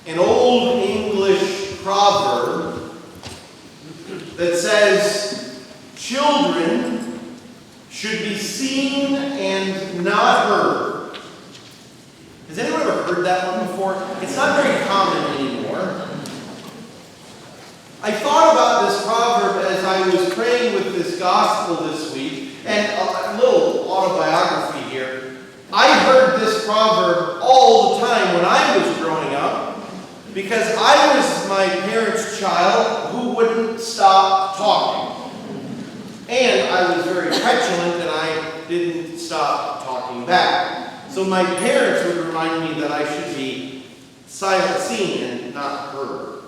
an old English proverb that says, children should be seen and not heard. Has anyone ever heard that one before? It's not very common anymore. I thought about this proverb as I was praying with this gospel this week, and a little autobiography here. I heard this proverb all the time when I was growing up, because I was my parents' child who wouldn't stop talking. And I was very petulant, and I didn't stop talking back. So my parents would remind me that I should be silent, seen, and not heard.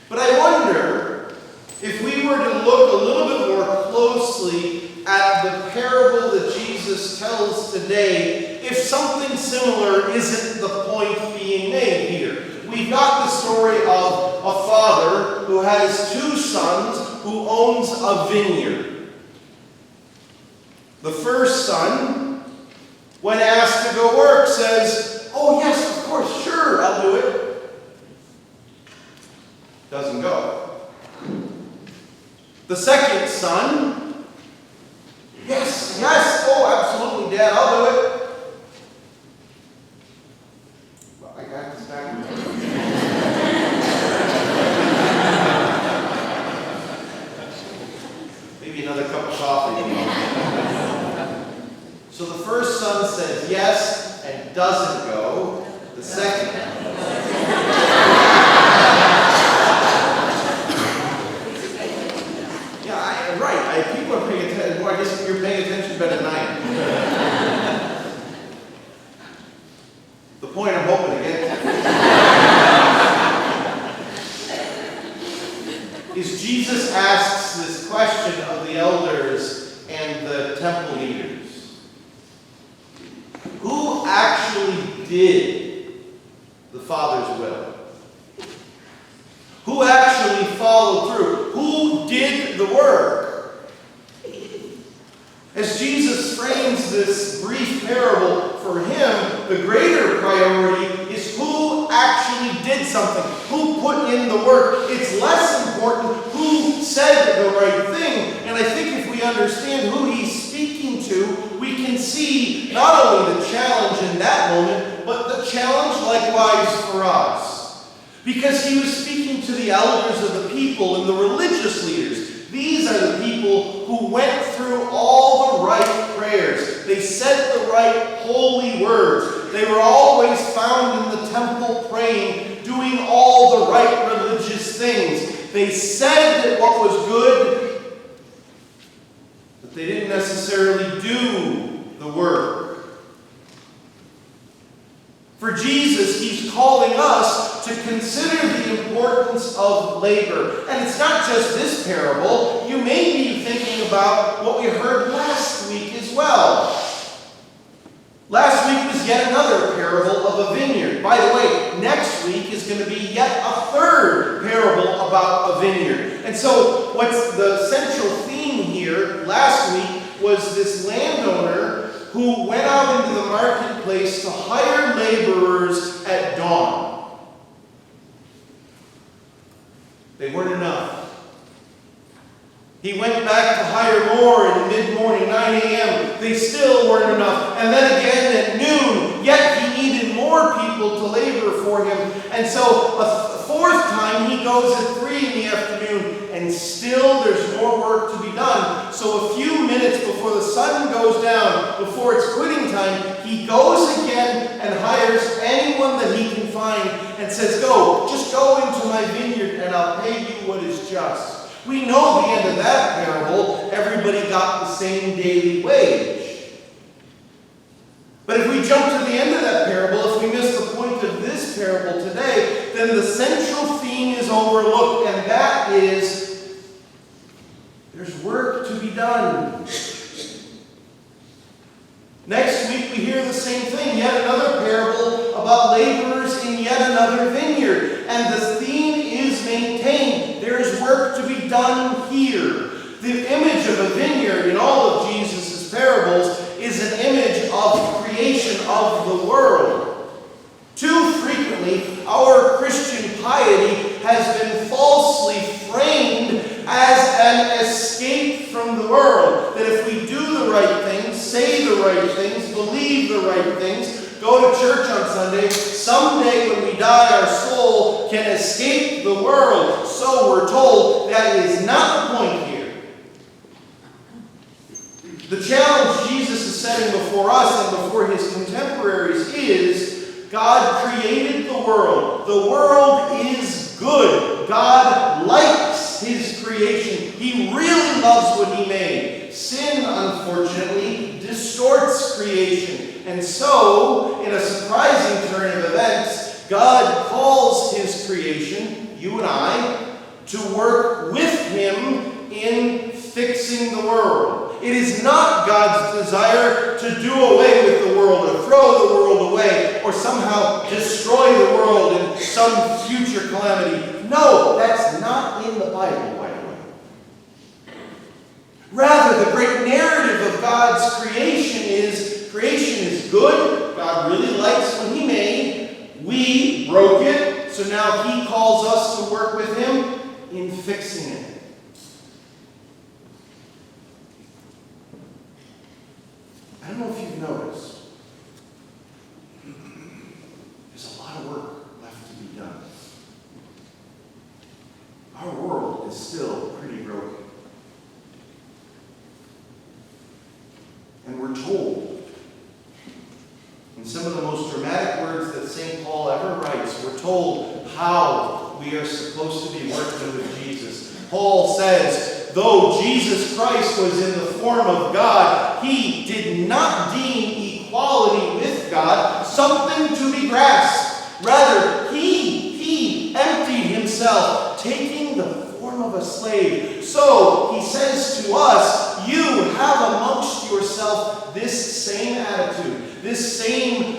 But I wonder if we were to look a little bit more closely at the parable that Jesus tells today, if something similar isn't the point being made here. We've got the story of a father who has two sons who owns a vineyard. The first son, when asked to go work, says, "Oh yes, of course, sure, I'll do it." Doesn't go. The second son, yes, oh, absolutely, Dad, I'll do it. Well, I got this back. Maybe another cup of coffee. So the first son says yes and doesn't go. The second. People are paying attention. Well, I guess you're paying attention better than I am. The point I'm hoping to get to is Jesus asks this question of the elders and the temple leaders. Who actually did the Father's will? Who actually followed through? Who did the work? As Jesus frames this brief parable, for him, the greater priority is who actually did something, who put in the work. It's less important who said the right thing. And I think if we understand who he's speaking to, we can see not only the challenge in that moment, but the challenge likewise for us. Because he was speaking to the elders of the people and the religious leaders. These are the people who went through all the right prayers. They said the right holy words. They were always found in the temple praying, doing all the right religious things. They said what was good, but they didn't necessarily do the work. For Jesus, he's calling us to consider the importance of labor. And it's not just this parable. You may be thinking about what we heard last week as well. Last week was yet another parable of a vineyard. By the way, next week is going to be yet a third parable about a vineyard. And so what's the central theme here last week was this landowner who went out into the marketplace to hire laborers at dawn. They weren't enough. He went back to hire more in mid-morning, 9 a.m. They still weren't enough. And then again at noon, yet he needed more people to labor for him. And so a fourth time he goes at 3 in the afternoon, and still there's more work to be done. So a few minutes before the sun goes down, before it's quitting time, he goes again and hires anyone that he can find and says, just go into my vineyard and I'll pay you what is just. We know the end of that parable. Everybody got the same daily wage. But if we jump to the end of that parable, if we miss the point of this parable today, then the central theme is overlooked, and that is there's work to be done. Next week we hear the same thing, yet another parable about laborers in yet another vineyard. And the theme is maintained. There is work to be done here. The image of a vineyard in all of Jesus' parables is an image of creation of the world. Too frequently frequently our Christian piety has been falsely framed as an escape from the world. That if we do the right things, say the right things, believe the right things, go to church on Sunday, someday when we die our soul can escape the world. So we're told. That is not the point here. The challenge Jesus is setting before us and before his contemporaries is God created the world. The world is good. God likes his creation. He really loves what he made. Sin, unfortunately, distorts creation. And so, in a surprising turn of events, God calls his creation, you and I, to work with him in fixing the world. It is not God's desire to do away with the world or throw the world away or somehow destroy the world in some future calamity. No, that's not in the Bible, by the way. Rather, the great narrative of God's creation is good. God really likes what he made. We broke it, so now he calls us to work with him in fixing it. I don't know if you've noticed, there's a lot of work left to be done. Our world is still pretty broken. And we're told, in some of the most dramatic words that St. Paul ever writes, we're told how we are supposed to be working with Jesus. Paul says, though Jesus Christ was in the form of God, he did not deem equality with God something to be grasped. Rather, he emptied himself, taking the form of a slave. So, he says to us, you have amongst yourself this same attitude, this same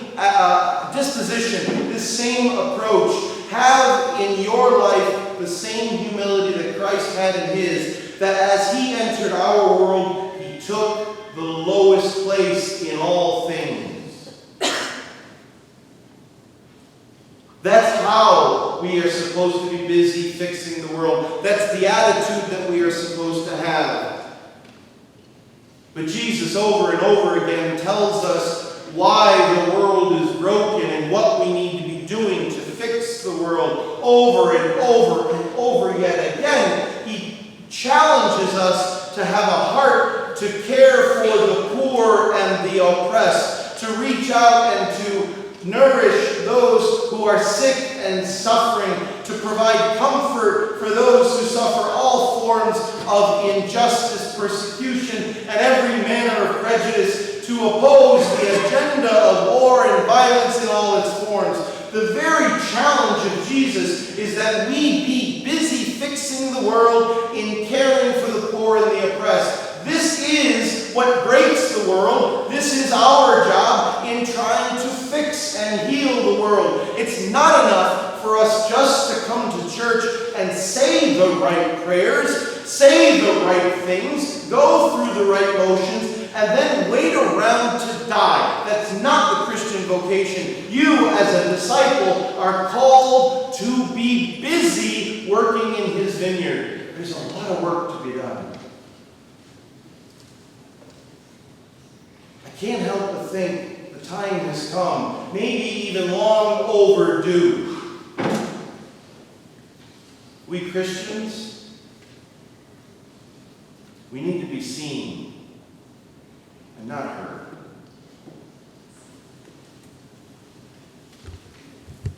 disposition, this same approach. Have in your life the same humility that Christ had in his, that as he entered our world, he took the lowest place in all things. That's how we are supposed to be busy fixing the world. That's the attitude that we are supposed to have. But Jesus over and over again tells us why the world is broken and what we need to be doing to fix the world over and over and over yet again. He challenges us to have a heart to care for the poor and the oppressed, to reach out and to nourish those who are sick and suffering, to provide comfort for those who suffer all forms of injustice, persecution, and every manner of prejudice, to oppose the agenda of war and violence in all its forms. The very challenge of Jesus is that we be busy fixing the world in caring for the poor and the oppressed. This is what breaks the world. This is our job in trying to fix and heal the world. It's not enough for us just to come to church and say the right prayers, say the right things, go through the right motions, and then wait around to die. That's not the Christian vocation. You, as a disciple, are called to be busy working in his vineyard. There's a lot of work to be done. I can't help but think the time has come, maybe even long overdue. We Christians, we need to be seen and not heard.